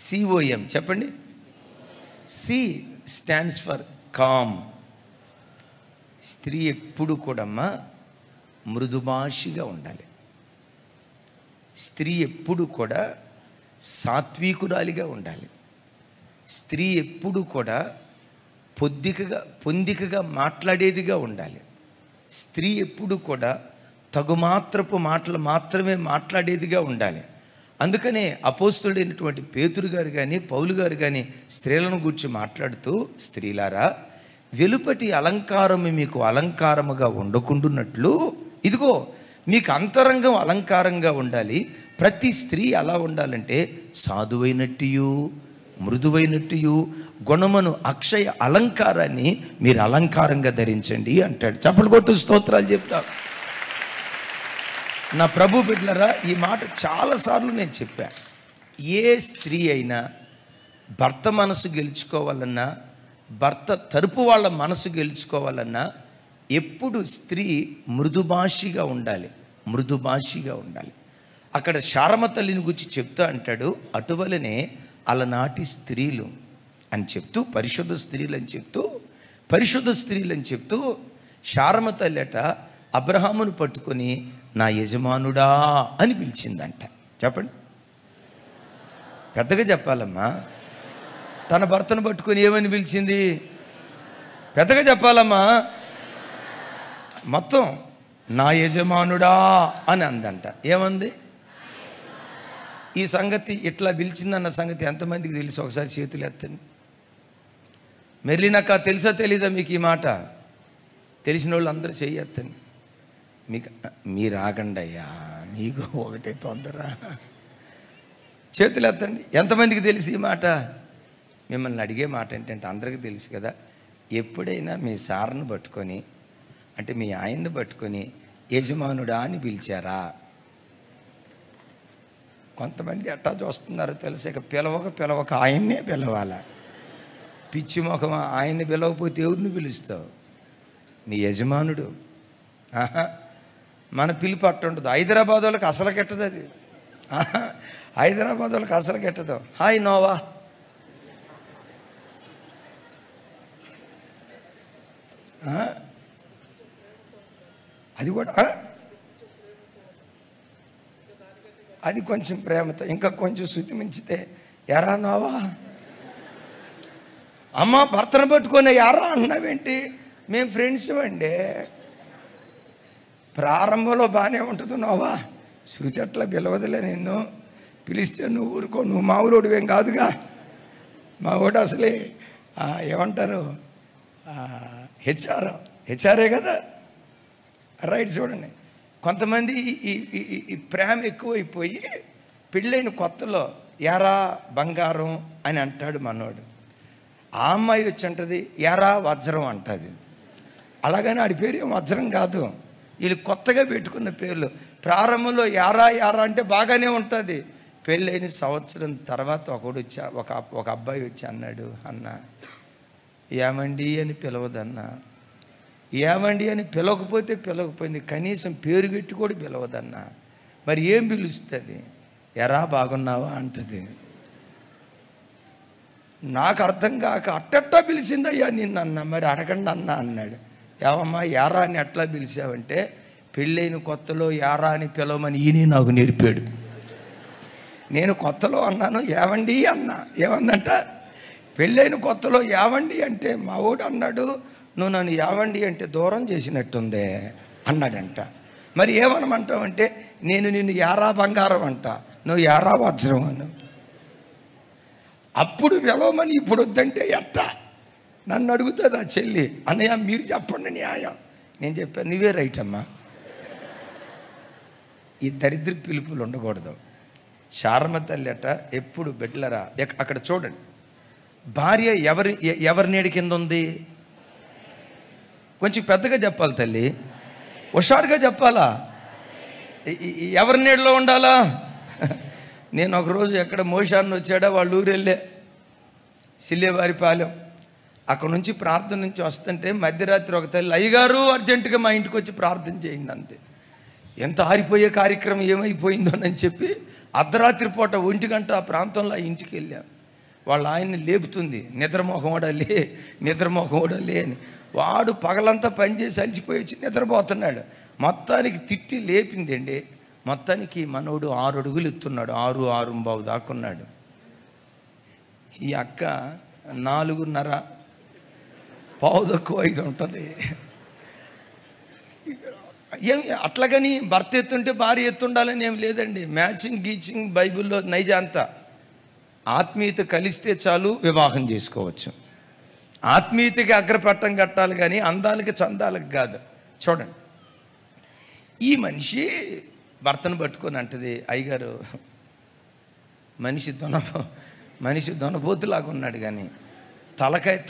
COM చెప్పండి. C stands for calm. స్త్రీ ఎప్పుడు కూడా మృదుభాషిగా ఉండాలి. స్త్రీ ఎప్పుడు కూడా సాత్వికురాలిగా ఉండాలి. స్త్రీ ఎప్పుడు కూడా పొందికగా మాట్లాడేదిగా ఉండాలి. స్త్రీ ఎప్పుడు కూడా తగుమాత్రపు మాటలు మాత్రమే మాట్లాడేదిగా ఉండాలి. అందుకనే అపోస్తుడైనటువంటి పేతురు గారు కానీ పౌలు గారు కానీ స్త్రీలను గురించి మాట్లాడుతూ, స్త్రీలారా వెలుపటి అలంకారము మీకు అలంకారముగా ఉండకుండున్నట్లు ఇదిగో మీకు అంతరంగం అలంకారంగా ఉండాలి. ప్రతి స్త్రీ ఎలా ఉండాలంటే సాధువైనట్టు మృదువైనట్టు గుణమును అక్షయ అలంకారాన్ని మీరు అలంకారంగా ధరించండి అంటాడు. చప్పలు కొట్టు స్తోత్రాలు చెప్తా. నా ప్రభు బిడ్డలారా, ఈ మాట చాలాసార్లు నేను చెప్పాను. ఏ స్త్రీ అయినా భర్త మనసు గెలుచుకోవాలన్నా, భర్త తరపు వాళ్ళ మనసు గెలుచుకోవాలన్నా ఎప్పుడు స్త్రీ మృదుభాషిగా ఉండాలి. మృదుభాషిగా ఉండాలి. అక్కడ శారమ తల్లిని గురించి చెప్తా అంటాడు, అటువలనే అలనాటి స్త్రీలు అని చెప్తూ, పరిశుద్ధ స్త్రీలు అని చెప్తూ శారమ తల్లి అట అబ్రహామును పట్టుకొని నా యజమానుడా అని పిలిచిందంట. చెప్పండి, పెద్దగా చెప్పాలమ్మా. తన భర్తను పట్టుకొని ఏమని పిలిచింది? పెద్దగా చెప్పాలమ్మా. మొత్తం నా యజమానుడా అని అందంట. ఏమంది? ఈ సంగతి ఇట్లా పిలిచిందన్న సంగతి ఎంతమందికి తెలుసు? ఒకసారి చేతులు ఎత్తండి. మెర్లినక్క తెలుసా తెలీదా మీకు ఈ మాట? తెలిసిన వాళ్ళు అందరూ చెయ్యెత్తండి. మీరు ఆగండి అయ్యా, మీకు ఒకటే తొందర. చేతులు ఎత్తండి. ఎంతమందికి తెలుసు ఈ మాట? మిమ్మల్ని అడిగే మాట ఏంటంటే అందరికీ తెలుసు కదా. ఎప్పుడైనా మీ సార్ను పట్టుకొని, అంటే మీ ఆయన్ని పట్టుకొని యజమానుడా అని పిలిచారా? కొంతమంది ఎట్టా చూస్తున్నారో తెలుసు. ఇక పిలవక ఆయన్నే పిలవాలా? పిచ్చి మొఖం, ఆయన్ని పిలవకపోతే ఎవరిని పిలుస్తావు? నీ యజమానుడు. మన పిలుపు అట్టుంటుంది. హైదరాబాద్ వాళ్ళకి అసలు కెట్టదు అది. హైదరాబాద్ వాళ్ళకి అసలు కెట్టదు. హాయ్ నోవా, అది కూడా అది కొంచెం ప్రేమతో, ఇంకా కొంచెం శృతి మించితే ఎరా నోవా, అమ్మ భర్తను పట్టుకొని ఎరా అన్నావేంటి? మేము ఫ్రెండ్స్ అండి. ప్రారంభంలో బాగానే ఉంటుంది నోవా, శృతి అట్లా పిలవదులే. నిన్ను పిలిస్తే నువ్వు ఊరుకో, నువ్వు మామూలుడు ఏం కాదుగా. మా ఊడు అసలే ఏమంటారు, హెచ్ఆర్ఏ కదా. రైట్. చూడండి, కొంతమంది ఈ ప్రేమ ఎక్కువైపోయి పెళ్ళైన కొత్తలో యారా బంగారం అని అంటాడు మనోడు. ఆ అమ్మాయి వచ్చి అంటది యారా వజ్రం అంటుంది. అలాగని ఆడి పేరు ఏం వజ్రం కాదు. వీళ్ళు కొత్తగా పెట్టుకున్న పేర్లు. ప్రారంభంలో యారా అంటే బాగానే ఉంటుంది. పెళ్ళైన సంవత్సరం తర్వాత ఒక అబ్బాయి వచ్చి అన్నాడు, అన్న ఏమండి అని పిలవదన్నా, ఏమండి అని పిలవకపోయింది, కనీసం పేరు పెట్టి కూడా పిలవదన్నా. మరి ఏం పిలుస్తుంది? ఎరా బాగున్నావా అంటది. నాకు అర్థం కాక అట్టట్టా పిలిచిందయ్యా నిన్నన్నా, మరి అడగండి అన్నా అన్నాడు. ఏమమ్మా యారా అని ఎట్లా పిలిచావంటే, పెళ్ళైన కొత్తలో యారా అని పిలవమని ఈయన నాకు నేర్పాడు. నేను కొత్తలో అన్నాను ఏవండి అన్నా. ఏమందంట? పెళ్ళైన కొత్తలో యావండి అంటే మా వాడు అన్నాడు, నువ్వు నన్ను యావండి అంటే దూరం చేసినట్టుందే అన్నాడంట. మరి ఏమనమంటావంటే, నేను నిన్ను యారా బంగారం అంట, నువ్వు యారా వజ్రం అను. అప్పుడు పిలవమని ఇప్పుడు వద్దంటే ఎట్టా? నన్ను అడుగుతుంది ఆ చెల్లి, అన్నయ్య మీరు చెప్పండి న్యాయం. నేను చెప్పాను, నువ్వే రైట్ అమ్మా. ఈ దరిద్ర పిలుపులు ఉండకూడదు. శారమ తల్లి అట ఎప్పుడు బిడ్డలరా. అక్కడ చూడండి, భార్య ఎవరి నీడ కింద ఉంది? కొంచెం పెద్దగా చెప్పాలి తల్లి, హుషారుగా చెప్పాలా. ఎవరి నీడలో ఉండాలా? నేను ఒకరోజు ఎక్కడ మోషాన్ని వచ్చాడా వాళ్ళ ఊరు వెళ్ళే సిల్లేవారిపాలెం. అక్కడ నుంచి ప్రార్థన నుంచి వస్తుంటే మధ్యరాత్రి ఒక తల్లి, అయ్యగారు అర్జెంటుగా మా ఇంటికి వచ్చి ప్రార్థన చేయండి అంతే. ఎంత ఆరిపోయే కార్యక్రమం ఏమైపోయిందోనని చెప్పి అర్ధరాత్రి పూట 1 గంట ఆ ప్రాంతంలో ఆ ఇంటికి వెళ్ళాం. వాళ్ళ ఆయన్ని లేపుతుంది, నిద్రమోహం అని. వాడు పగలంతా పనిచేసి అలిచిపోయి వచ్చి నిద్రపోతున్నాడు. మొత్తానికి తిట్టి లేపిందండి. మొత్తానికి మనోడు 6 అడుగులు ఎత్తున్నాడు, 6.5 దాకున్నాడు. ఈ అక్క 4:30 5:15 ఉంటుంది. ఏం అట్లాగని భర్త ఎత్తుంటే భార్య ఎత్తుండాలని ఏం లేదండి. మ్యాచింగ్ గీచింగ్ బైబిల్లో నైజాంతా. ఆత్మీయత కలిస్తే చాలు వివాహం చేసుకోవచ్చు. ఆత్మీయతకి అగ్రపట్టం కట్టాలి కానీ అందాలకి చందాలకు కాదు. చూడండి, ఈ మనిషి భర్తను పట్టుకొని అంటది, అయ్యగారు మనిషి దొనబోతులాగా ఉన్నాడు కానీ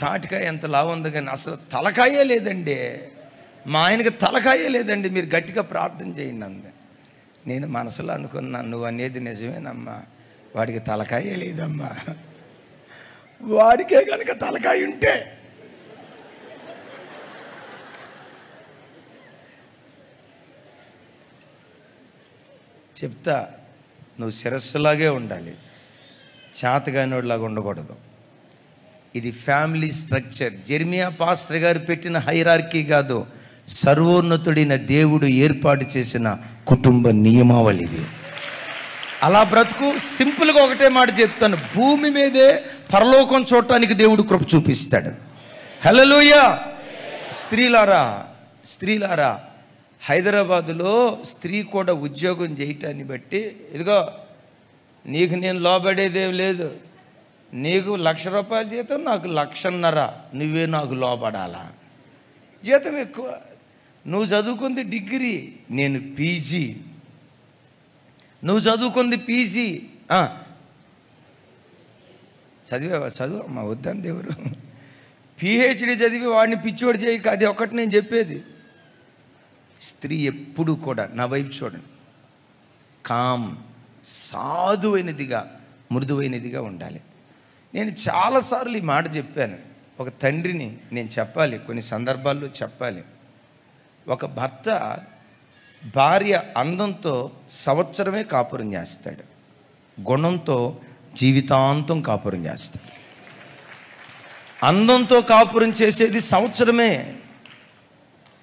తాటికాయ ఎంత లావు ఉంది కానీ అసలు తలకాయే లేదండి. మా ఆయనకి తలకాయే లేదండి, మీరు గట్టిగా ప్రార్థన చేయండి అంది. నేను మనసులో అనుకున్నాను, నువ్వు అనేది నిజమేనమ్మా, వాడికి తలకాయే లేదమ్మా. వాడికే కనుక తలకాయ ఉంటే చెప్తా, నువ్వు శిరస్సులాగే ఉండాలి, చేతగానోడిలాగా ఉండకూడదు. ఇది ఫ్యామిలీ స్ట్రక్చర్. జెర్మియా పాస్టర్ గారు పెట్టిన హైరార్కీ కాదు, సర్వోన్నతుడైన దేవుడు ఏర్పాటు చేసిన కుటుంబ నియమావళి ఇది. అలా బ్రతుకు. సింపుల్గా ఒకటే మాట చెప్తాను, భూమి మీదే పరలోకం చూడటానికి దేవుడు కృప చూపిస్తాడు. హల్లెలూయా. స్త్రీలారా, హైదరాబాదులో స్త్రీ కూడా ఉద్యోగం చేయటాన్ని బట్టి, ఇదిగో నీకు నేను లోబడేదేం లేదు, నీకు ₹1,00,000 జీతం, నాకు ₹1,50,000, నువ్వే నాకు లోబడాలా. జీతం ఎక్కువ, నువ్వు చదువుకుంది డిగ్రీ, నేను పీజీ. నువ్వు చదువుకుంది పీజీ, చదువు అమ్మా, వద్దని దేవుడు. పిహెచ్డి చదివి వాడిని పిచ్చోడు చేయక, అది ఒకటి నేను చెప్పేది. స్త్రీ ఎప్పుడు కూడా నా వైపు చూడండి, సాధువైనదిగా, మృదువైనదిగా ఉండాలి. నేను చాలాసార్లు ఈ మాట చెప్పాను. ఒక తండ్రిని నేను చెప్పాలి, కొన్ని సందర్భాల్లో చెప్పాలి. ఒక భర్త భార్య అందంతో సంవత్సరమే కాపురం చేస్తాడు, గుణంతో జీవితాంతం కాపురం చేస్తాడు. అందంతో కాపురం చేసేది సంవత్సరమే,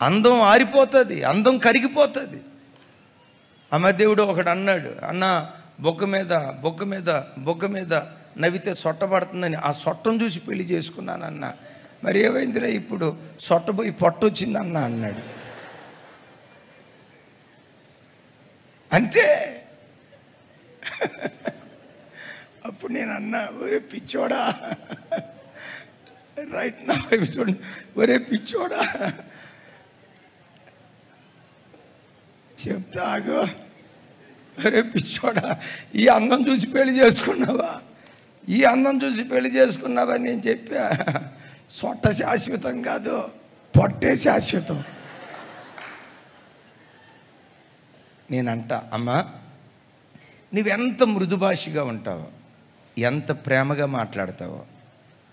అందం ఆరిపోతుంది, అందం కరిగిపోతుంది. అమ్మదేవుడు ఒకడు అన్నాడు, అన్న బొక్క మీద నవ్వితే సొట్ట పడుతుందని, ఆ సొట్టను చూసి పెళ్లి చేసుకున్నానన్న. మరి ఏమైందిరా, ఇప్పుడు సొట్ట పోయి పొట్టొచ్చిందన్న అన్నాడు. అంతే. అప్పుడు నేను అన్నా, ఒరే పిచ్చోడా, రైట్ నా వైపు చూడండి, ఒరే పిచ్చోడా చెప్తాగో, ఒరే పిచ్చోడా, ఈ అందం చూసి పెళ్లి చేసుకున్నావా, నేను చెప్పా. సొట్ట శాశ్వతం కాదు, పొట్టే శాశ్వతం. నేనంట, అమ్మా నువ్వెంత మృదుభాషిగా ఉంటావో, ఎంత ప్రేమగా మాట్లాడతావో,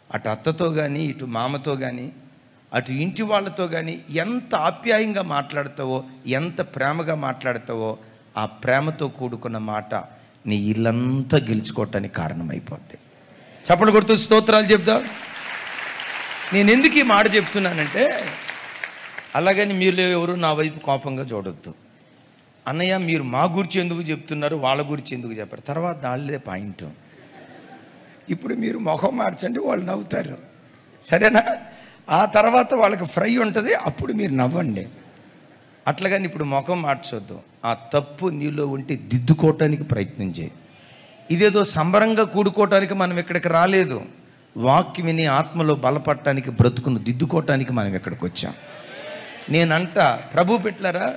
అటు అత్తతో కానీ, ఇటు మామతో కానీ, అటు ఇంటి వాళ్ళతో కానీ ఎంత ఆప్యాయంగా మాట్లాడతావో, ఎంత ప్రేమగా మాట్లాడతావో, ఆ ప్రేమతో కూడుకున్న మాట నీ ఇల్లంతా గెలుచుకోవటానికి కారణమైపోద్ది. చప్పట్లు కొడుతూ స్తోత్రాలు చెప్దాం. నేను ఎందుకు ఈ మాట చెప్తున్నానంటే, అలాగని మీరు ఎవరు నా వైపు కోపంగా చూడొద్దు. అన్నయ్య మీరు మా గురించి ఎందుకు చెప్తున్నారు, వాళ్ళ గురించి ఎందుకు చెప్పారు, తర్వాత దానిదే పాయింట్. ఇప్పుడు మీరు ముఖం మార్చండి, వాళ్ళు నవ్వుతారు, సరేనా? ఆ తర్వాత వాళ్ళకి ఫ్రై ఉంటుంది, అప్పుడు మీరు నవ్వండి. అట్లాగని ఇప్పుడు ముఖం మార్చొద్దు. ఆ తప్పు నీలో ఉంటే దిద్దుకోవటానికి ప్రయత్నం చేయి. ఇదేదో సంబరంగా కూడుకోవటానికి మనం ఇక్కడికి రాలేదు. వాక్యం విని ఆత్మలో బలపడటానికి, బ్రతుకును దిద్దుకోవటానికి మనం ఇక్కడికి వచ్చాం. నేనంట, ప్రభు పెట్టారా,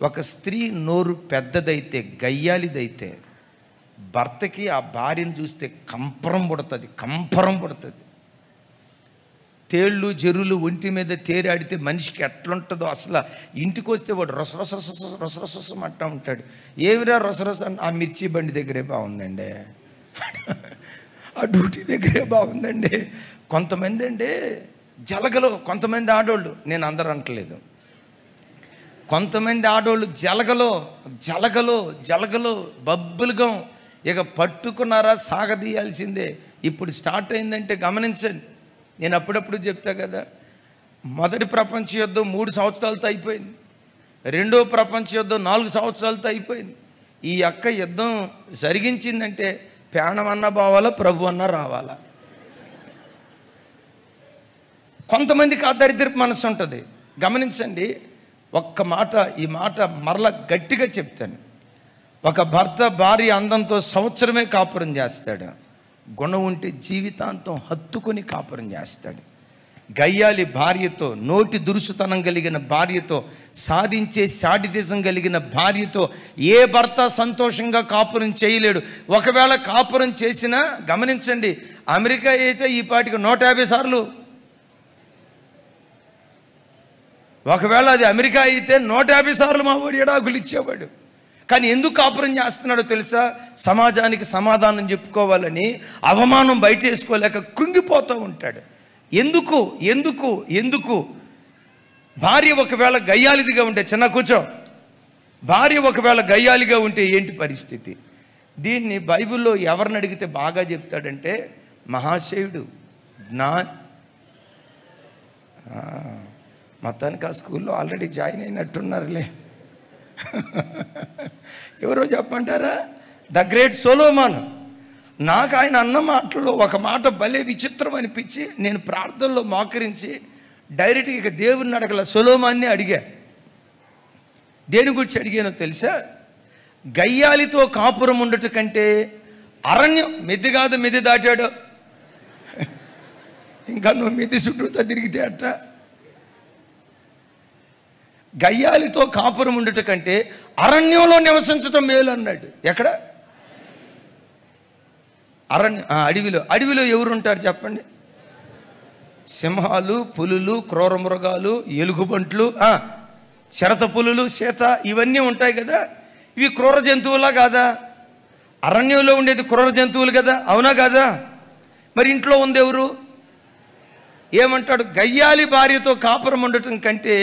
ఒక స్త్రీ నోరు పెద్దదైతే, గయ్యాలిదైతే, భర్తకి ఆ భార్యను చూస్తే కంపరం పుడుతుంది. తేళ్ళు జరులు ఒంటి మీద తేరాడితే మనిషికి ఎట్లుంటుందో అసలు. ఇంటికి వస్తే వాడు రొసరొసం అంటూ ఉంటాడు. ఏమిరా రొసరొస, ఆ మిర్చి బండి దగ్గరే బాగుందండి, ఆ డ్యూటీ దగ్గరే బాగుందండి. కొంతమంది అండి జలగలో, కొంతమంది ఆడోళ్ళు, నేను అందరూ అంటలేదు, కొంతమంది ఆడోళ్ళు జలగలో బబ్బులుగా ఇక పట్టుకున్నారా సాగదీయాల్సిందే. ఇప్పుడు స్టార్ట్ అయిందంటే గమనించండి. నేను అప్పుడప్పుడు చెప్తా కదా, మొదటి ప్రపంచ యుద్ధం 3 సంవత్సరాలతో అయిపోయింది, రెండో ప్రపంచ యుద్ధం 4 సంవత్సరాలతో అయిపోయింది. ఈ యుద్ధం జరిగించిందంటే ప్రాణమన్నా పోవాలా, ప్రభు అన్నా రావాలా. కొంతమందికి ఆ దరిద్రపు మనసు ఉంటుంది. గమనించండి, ఒక్క మాట, ఈ మాట మరలా గట్టిగా చెప్తాను. ఒక భర్త భార్య అందంతో సంవత్సరమే కాపురం చేస్తాడు, గుణం ఉంటే జీవితాంతం హత్తుకొని కాపురం చేస్తాడు. గయ్యాలి భార్యతో, నోటి దురుసుతనం కలిగిన భార్యతో, సాధించే శాడిటిజం కలిగిన భార్యతో ఏ భర్త సంతోషంగా కాపురం చేయలేడు. ఒకవేళ కాపురం చేసినా గమనించండి, అమెరికా అయితే ఈ పాటికి 150 సార్లు, ఒకవేళ అది అమెరికా అయితే 150 సార్లు మా వాడు ఎడాకులు ఇచ్చేవాడు. కానీ ఎందుకు కాపురం చేస్తున్నాడో తెలుసా? సమాజానికి సమాధానం చెప్పుకోవాలని అవమానం బయట వేసుకోలేక కృంగిపోతూ ఉంటాడు. ఎందుకు ఎందుకు ఎందుకు భార్య ఒకవేళ గయ్యాలిదిగా ఉంటే, చిన్న కూర్చో, భార్య ఒకవేళ గయ్యాలిగా ఉంటే ఏంటి పరిస్థితి? దీన్ని బైబిల్లో ఎవరిని అడిగితే బాగా చెప్తాడంటే మహాశయుడు మొత్తానికి ఆ స్కూల్లో ఆల్రెడీ జాయిన్ అయినట్టున్నారులే. ఎవరో చెప్పంటారా? The great సొలొమన్. నాకు ఆయన అన్న మాటల్లో ఒక మాట భలే విచిత్రం అనిపించి నేను ప్రార్థనలో మోకరించి డైరెక్ట్గా ఇక దేవుడిని అడగల, సొలొమన్ని అడిగా. దేని గురించి అడిగానో తెలుసా? గయ్యాలితో కాపురం ఉండట కంటే అరణ్యం, మిద్ది కాదు మిద్ది దాటాడు, ఇంకా నువ్వు మిద్ది చుట్టూతో తిరిగితే అట్ట. గయ్యాలితో కాపురం ఉండట కంటే అరణ్యంలో నివసించటం మేలు అన్నాడు. ఎక్కడ? అడవిలో ఎవరు ఉంటారు చెప్పండి? సింహాలు, పులులు, క్రూర మృగాలు, ఎలుగుబంట్లు, శరత పులులు, సీత, ఇవన్నీ ఉంటాయి కదా. ఇవి క్రూర జంతువులా కాదా? అరణ్యంలో ఉండేది క్రూర జంతువులు కదా, అవునా కాదా? మరి ఇంట్లో ఉంది ఎవరు? ఏమంటాడు? గయ్యాలి భార్యతో కాపురం ఉండటం కంటే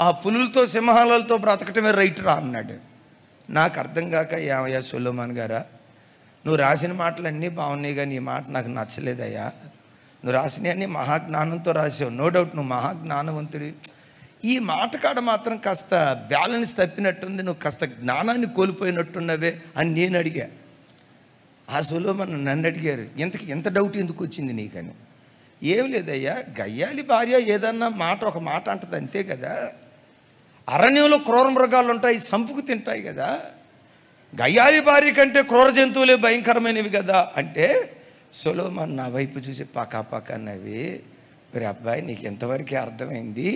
ఆ పులులతో సింహాలతో బ్రతకటమే రైట్ రా అన్నాడు. నాకు అర్థం కాక, ఏమయ్యా సొలొమన్ గారా, నువ్వు రాసిన మాటలన్నీ బాగున్నాయి కానీ ఈ మాట నాకు నచ్చలేదయ్యా. నువ్వు రాసినవన్నీ మహాజ్ఞానంతో రాసావు, నో డౌట్ నువ్వు మహాజ్ఞానవంతుడి. ఈ మాట కాడ మాత్రం కాస్త బ్యాలెన్స్ తప్పినట్టుంది, నువ్వు కాస్త జ్ఞానాన్ని కోల్పోయినట్టున్నవే అని నేను అడిగా. ఆ సొలొమన్ నన్ను అడిగారు, ఎంత డౌట్ ఎందుకు వచ్చింది నీకని. ఏం లేదయ్యా, గయ్యాలి భార్య ఏదన్నా మాట ఒక మాట అంటది అంతే కదా. అరణ్యంలో క్రూర మృగాలు ఉంటాయి, సంపుకు తింటాయి కదా. గయ్యాలి భార్య కంటే క్రూర జంతువులే భయంకరమైనవి కదా అంటే సొలొమన్ నా వైపు చూసి పకాపక నవ్వి, మరి అబ్బాయి నీకు ఎంతవరకే అర్థమైంది?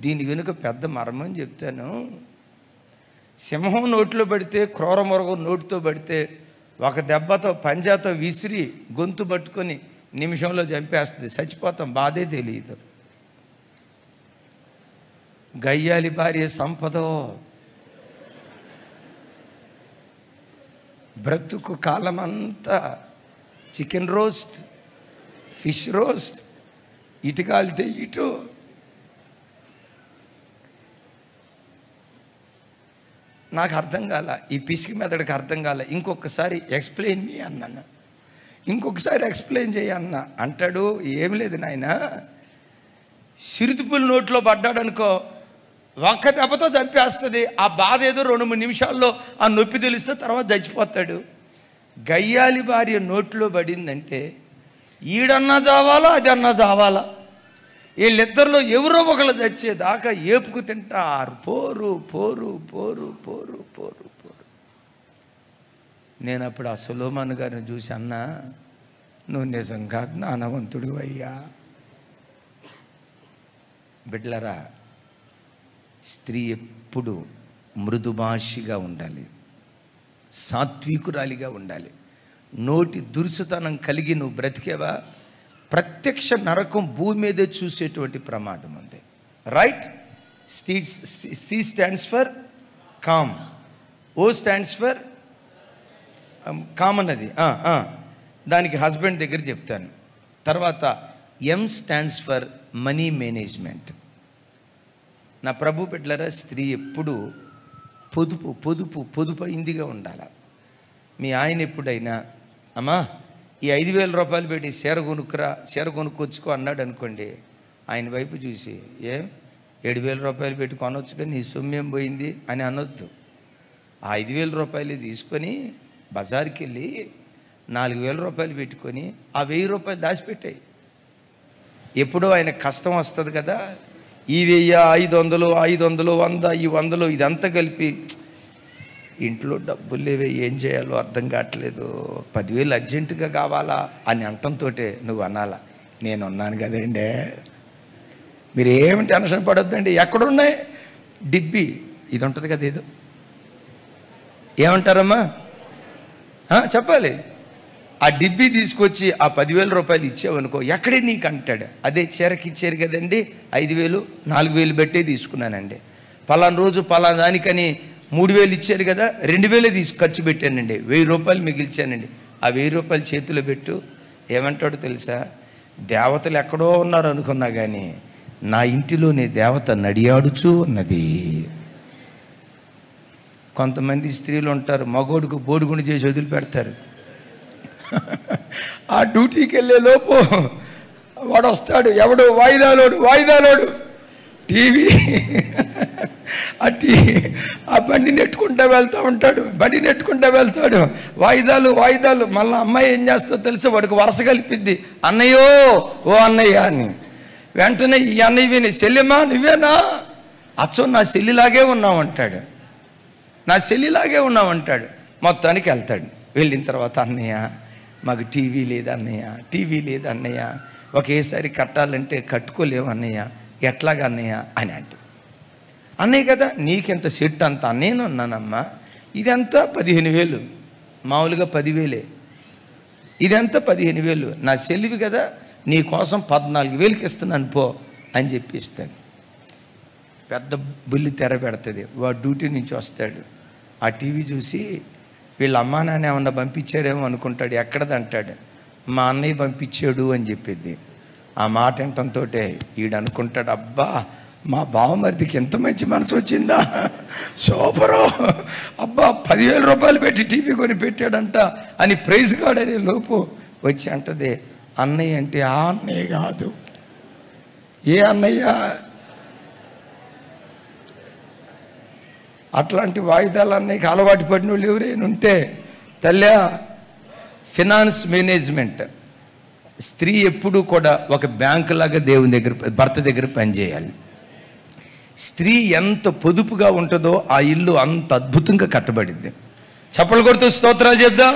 దీని వెనుక పెద్ద మర్మం చెప్తాను. సింహం నోట్లో పడితే, క్రూర మృగం నోటితో పడితే ఒక దెబ్బతో పంజాతో విసిరి గొంతు పట్టుకొని నిమిషంలో చంపేస్తుంది, చచ్చిపోతాం, బాధే తెలియదు. గయ్యాలి భార్య సంపదో, బ్రతుకు కాలమంతా చికెన్ రోస్ట్, ఫిష్ రోస్ట్, ఇటు కాలితే ఇటు. నాకు అర్థం కాల, ఈ పిసికి మెదడికి అర్థం కాల. ఇంకొకసారి ఎక్స్ప్లెయిన్ మీ అన్నాను, ఇంకొకసారి ఎక్స్ప్లెయిన్ చేయన్న అంటాడు. ఏం లేదు నాయన, సిరుతుపులు నోట్లో పడ్డాడు అనుకో, ఒక్క దెబ్బతో చంపేస్తుంది. ఆ బాధ ఏదో 2-3 నిమిషాల్లో ఆ నొప్పి తెలిస్తే తర్వాత చచ్చిపోతాడు. గయ్యాలి భార్య నోట్లో పడిందంటే ఈడన్నా చావాలా, అది అన్నా చావాలా. వీళ్ళిద్దరిలో ఎవరో ఒకళ్ళు చచ్చేదాకా ఏపుకు తింటారు. పోరు పోరు పోరు పోరు పోరు పోరు. నేను అప్పుడు ఆ సొలొమన్ గారిని చూసి, అన్నా నువ్వు నిజంగా జ్ఞానవంతుడు అయ్యా. బిడ్డలరా, స్త్రీ ఎప్పుడు మృదుభాషిగా ఉండాలి, సాత్వికురాలిగా ఉండాలి. నోటి దురుసుతనం కలిగి నువ్వు బ్రతికేవా, ప్రత్యక్ష నరకం భూమి మీదే చూసేటువంటి ప్రమాదం ఉంది. Right? C stands for calm, O stands for common, అది దానికి హస్బెండ్ దగ్గర చెప్తాను. తర్వాత M stands for money management. నా ప్రభు బిడ్డలారా, స్త్రీ ఎప్పుడు పొదుపు పొదుపు పొదుపు అయిందిగా ఉండాలి. మీ ఆయన ఎప్పుడైనా అమ్మా ఈ 5,000 రూపాయలు పెట్టి చీర కొనుక్కొచ్చుకో అన్నాడు అనుకోండి, ఆయన వైపు చూసి 7,000 రూపాయలు పెట్టి కొనవచ్చు నీ సొమ్మేం పోయింది అని అనొద్దు. ఆ 5,000 రూపాయలు తీసుకొని బజార్కి వెళ్ళి 4,000 రూపాయలు పెట్టుకొని ఆ 1,000 రూపాయలు దాచిపెట్టాయి. ఎప్పుడో ఆయన కష్టం వస్తుంది కదా, ఈ 1,000, 500, 100, ఈ 100 ఇదంతా కలిపి ఇంట్లో డబ్బులు లేవే, ఏం చేయాలో అర్థం కావట్లేదు, 10,000 అర్జెంటుగా కావాలా అని అంటంతో నువ్వు అనాలా, నేను ఉన్నాను కదండి, మీరు ఏమి టెన్షన్ పడొద్దండి, ఎక్కడున్నాయి డిబ్బి ఇది ఉంటుంది కదా, ఏదో ఏమంటారమ్మా చెప్పాలి, ఆ డిబ్బి తీసుకొచ్చి ఆ 10,000 రూపాయలు ఇచ్చావనుకో, ఎక్కడే నీకు అంటాడు. అదే చీరకి ఇచ్చారు కదండి 5,000, 4,000 పెట్టే తీసుకున్నానండి, పలానా రోజు పలానా దానికని 3,000 ఇచ్చారు కదా, 2,000 ఖర్చు పెట్టానండి, 1,000 రూపాయలు మిగిల్చానండి, ఆ 1,000 రూపాయలు చేతిలో పెట్టు. ఏమంటాడు తెలుసా, దేవతలు ఎక్కడో ఉన్నారు అనుకున్నా కానీ నా ఇంటిలోనే దేవత నడియాడుచూ ఉన్నది. కొంతమంది స్త్రీలు ఉంటారు, మగోడుకు బోడుగుండి చేసి వదిలిపెడతారు. ఆ డ్యూటీకి వెళ్ళే లోపు వాడు వస్తాడు, ఎవడు వాయిదాలోడు టీవీ ఆ బండి నెట్టుకుంటూ వెళ్తాడు, వాయిదాలు. మళ్ళీ అమ్మాయి ఏం చేస్తుందో తెలుసా, వాడికి వరుస కలిపిద్ది, అన్నయ్యో ఓ అన్నయ్య అని. వెంటనే ఈ అన్నయ్య విని, చెల్లెమ్మా నువ్వేనా, అచ్చో నా చెల్లిలాగే ఉన్నావంటాడు. మొత్తానికి వెళ్తాడు. వెళ్ళిన తర్వాత అన్నయ్య మాకు టీవీ లేదన్నయ్య, ఒకేసారి కట్టాలంటే కట్టుకోలేము అన్నయ్య, ఎట్లాగా అన్నయ్య అని అంటే, అన్నయ్య కదా నీకెంత సెట్ అంత, నేను అన్నానమ్మా ఇదంతా 15,000, మామూలుగా 10,000, ఇదంతా 15,000, నా చెల్లివి కదా నీ కోసం 14,000కి ఇస్తున్నాను పో అని చెప్పి ఇస్తాను. పెద్ద బుల్లి తెర పెడుతుంది, వాడు డ్యూటీ నుంచి వస్తాడు, ఆ టీవీ చూసి వీళ్ళ అమ్మా నాన్న ఏమన్నా పంపించారేమో అనుకుంటాడు, ఎక్కడది అంటాడు, మా అన్నయ్య పంపించాడు అని చెప్పేది. ఆ మాట వినటంతో ఈడు అనుకుంటాడు, అబ్బా మా బావమరిదికి ఎంత మంచి మనసు వచ్చిందా, సూపరు, అబ్బా 10,000 రూపాయలు పెట్టి టీవీ కొని పెట్టాడంట అని ప్రైజ్ కార్డ్ అనే లోపు వచ్చి అంటది, అన్నయ్య అంటే ఆ అన్నయ్య కాదు, ఏ అన్నయ్య, అట్లాంటి వాయిదాలు అన్నయ్యకి అలవాటు పడిన వాళ్ళు ఎవరైనా ఉంటే తల్లి, ఫినాన్స్ మేనేజ్మెంట్, స్త్రీ ఎప్పుడూ కూడా ఒక బ్యాంకు లాగా దేవుని దగ్గర భర్త దగ్గర పనిచేయాలి. స్త్రీ ఎంత పొదుపుగా ఉంటుందో ఆ ఇల్లు అంత అద్భుతంగా కట్టబడింది. చప్పలు కొడుతూ స్తోత్రాలు చెప్దాం.